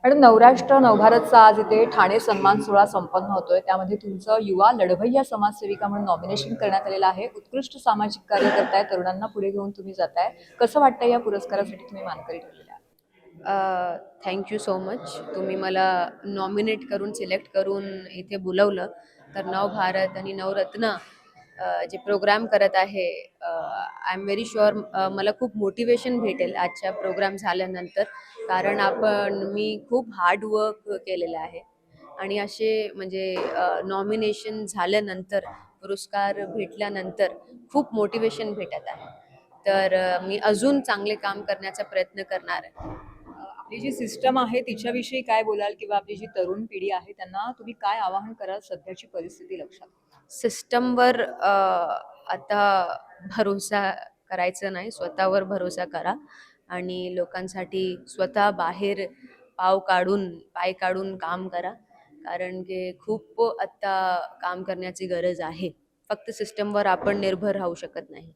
Madam, Navrashtra नवभारतचा आज इथे ठाणे सन्मान सोहळा संपन्न होतोय. त्यामध्ये तुमचं युवा लढवय्या समाजसेविका म्हणून नॉमिनेशन करण्यात आलेलं आहे. उत्कृष्ट सामाजिक कार्य करताय, तरुणांना पुढे घेऊन तुम्ही जाताय. कसं वाटतंय या पुरस्कारासाठी तुम्ही मानकरी ठरलेला थँक यू सो मच. तुम्ही मला नॉमिनेट करून सिलेक्ट करून इथे बोलवलं. तर नवभारत आणि नवरत्न जे प्रोग्राम करत आहे, आय एम व्हेरी शुअर मला खूप मोटिवेशन भेटेल आजच्या प्रोग्राम झाल्यानंतर. कारण मी खूप हार्ड वर्क केलेलं आहे आणि असे म्हणजे नॉमिनेशन झाल्यानंतर, पुरस्कार भेटल्यानंतर खूप मोटिवेशन भेटत आहे. तर मी अजून चांगले काम करण्याचा प्रयत्न करणार आहे. आपली जी सिस्टम आहे तिच्याविषयी काय बोलाल, किंवा आपली जी तरुण पिढी आहे त्यांना तुम्ही काय आवाहन कराल सध्याची परिस्थिती लक्षात घेऊन? सिस्टमवर आता भरोसा करायचं नाही, स्वतःवर भरोसा करा आणि लोकांसाठी स्वतः बाहेर पाय काढून काम करा. कारण की खूप आता काम करण्याची गरज आहे. फक्त सिस्टमवर आपण निर्भर राहू शकत नाही.